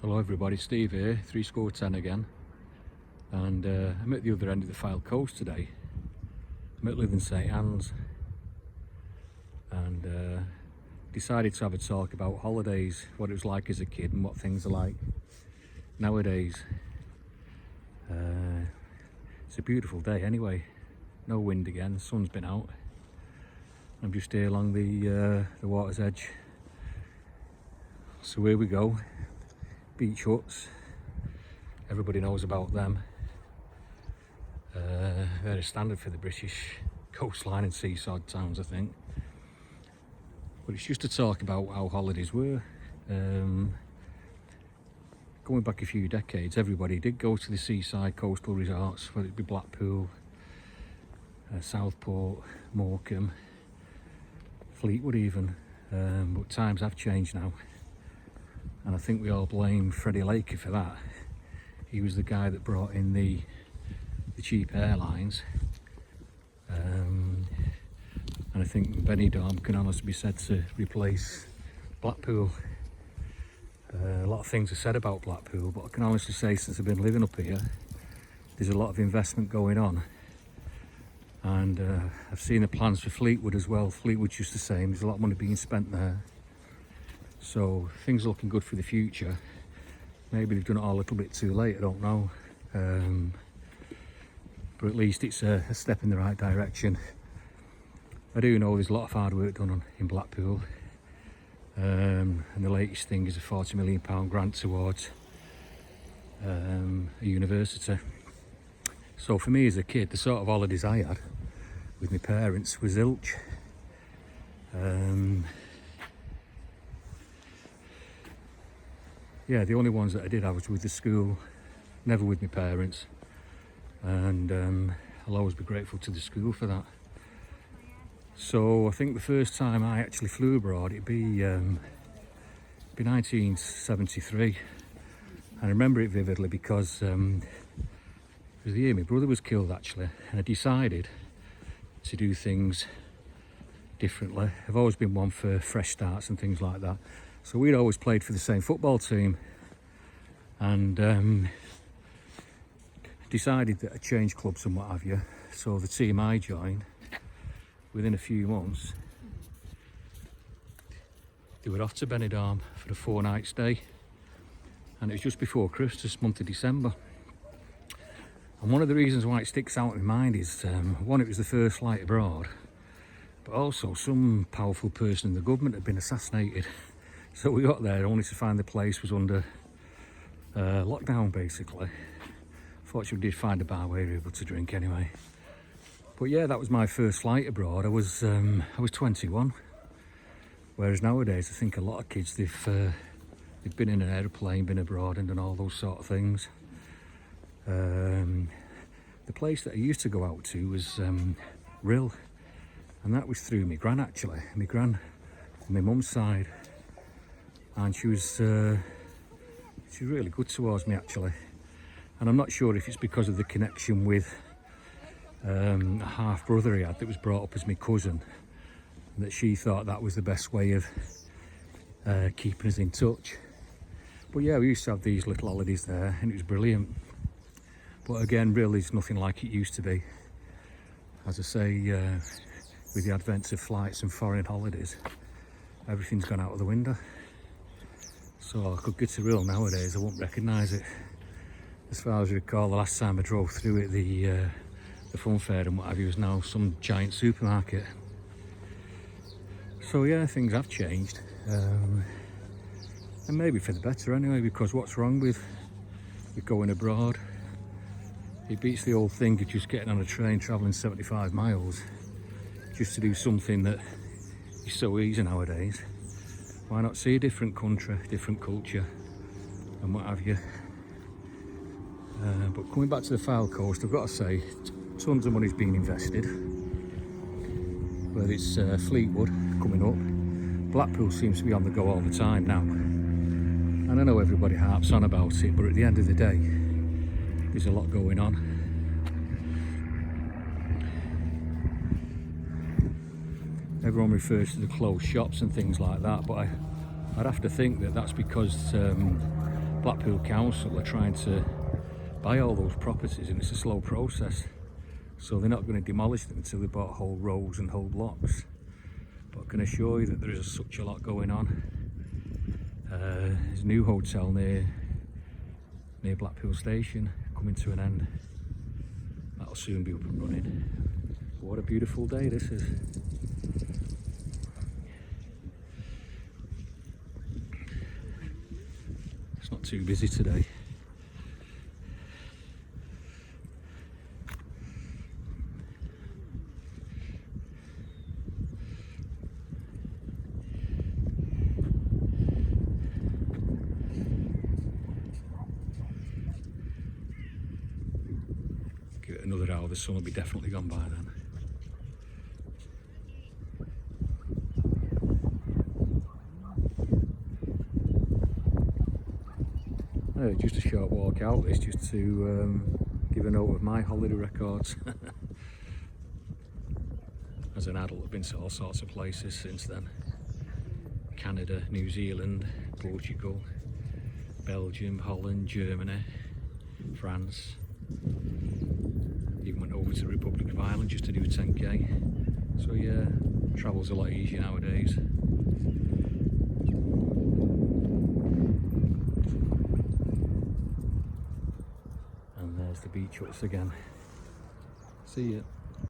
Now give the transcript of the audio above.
Hello everybody, Steve here, 3-10 again, and I'm at the other end of the Fylde coast today. I'm at Lytham St Anne's and decided to have a talk about holidays, what it was like as a kid and what things are like nowadays. It's a beautiful day anyway, no wind again, the sun's been out. I'm just here along the water's edge. So here we go. Beach huts, everybody knows about them. Very standard for the British coastline and seaside towns, I think. But it's just to talk about how holidays were. Going back a few decades, everybody did go to the seaside coastal resorts, whether it be Blackpool, Southport, Morecambe, Fleetwood even. But times have changed now. And I think we all blame Freddie Laker for that. He was the guy that brought in the cheap airlines. And I think Benidorm can honestly be said to replace Blackpool. A lot of things are said about Blackpool, but I can honestly say since I've been living up here, there's a lot of investment going on. And I've seen the plans for Fleetwood as well. Fleetwood's just the same, there's a lot of money being spent there. So things are looking good for the future. Maybe they've done it all a little bit too late, I don't know. But at least it's a step in the right direction. I do know there's a lot of hard work done in Blackpool. And the latest thing is a £40 million grant towards a university. So for me as a kid, the sort of holidays I had with my parents was zilch. Yeah, the only ones that I did have was with the school, never with my parents, and I'll always be grateful to the school for that. So I think the first time I actually flew abroad, it'd be 1973. I remember it vividly because it was the year my brother was killed actually, and I decided to do things differently. I've always been one for fresh starts and things like that. So we'd always played for the same football team, and decided that I'd change clubs and what have you. So the team I joined, within a few months, they were off to Benidorm for a 4-night stay, and it was just before Christmas, month of December. And one of the reasons why it sticks out in my mind is, one, it was the first flight abroad, but also some powerful person in the government had been assassinated. So we got there only to find the place was under lockdown basically. Fortunately we did find a bar where we were able to drink anyway. But yeah, that was my first flight abroad. I was 21, whereas nowadays I think a lot of kids they've been in an aeroplane, been abroad and done all those sort of things. The place that I used to go out to was Rhyl, and that was through my gran actually. My gran on my mum's side. And she was really good towards me actually, and I'm not sure if it's because of the connection with a half brother he had that was brought up as my cousin, that she thought that was the best way of keeping us in touch. But yeah, we used to have these little holidays there and it was brilliant. But again, really is nothing like it used to be. As I say, with the advent of flights and foreign holidays, everything's gone out of the window. So I could get to Rhyl nowadays, I won't recognise it. As far as I recall, the last time I drove through it, the fun fair and what have you, was now some giant supermarket. So yeah, things have changed. And maybe for the better anyway, because what's wrong with going abroad? It beats the old thing of just getting on a train, travelling 75 miles, just to do something that is so easy nowadays. Why not see a different country, different culture and what have you. But coming back to the Fylde coast, I've got to say, tons of money's been invested. Whether it's Fleetwood coming up, Blackpool seems to be on the go all the time now. And I know everybody harps on about it, but at the end of the day, there's a lot going on. Everyone refers to the closed shops and things like that, but I'd have to think that that's because Blackpool Council are trying to buy all those properties, and it's a slow process. So they're not going to demolish them until they bought whole rows and whole blocks. But I can assure you that there is such a lot going on. There's a new hotel near Blackpool Station coming to an end. That'll soon be up and running. But what a beautiful day this is. It's not too busy today. Give it another hour, the sun will be definitely gone by then. Just a short walk out, it's just to give a note of my holiday records. As an adult, I've been to all sorts of places since then. Canada, New Zealand, Portugal, Belgium, Holland, Germany, France. Even went over to the Republic of Ireland just to do a 10k. So yeah, travel's a lot easier nowadays. And there's the beach huts again. See ya.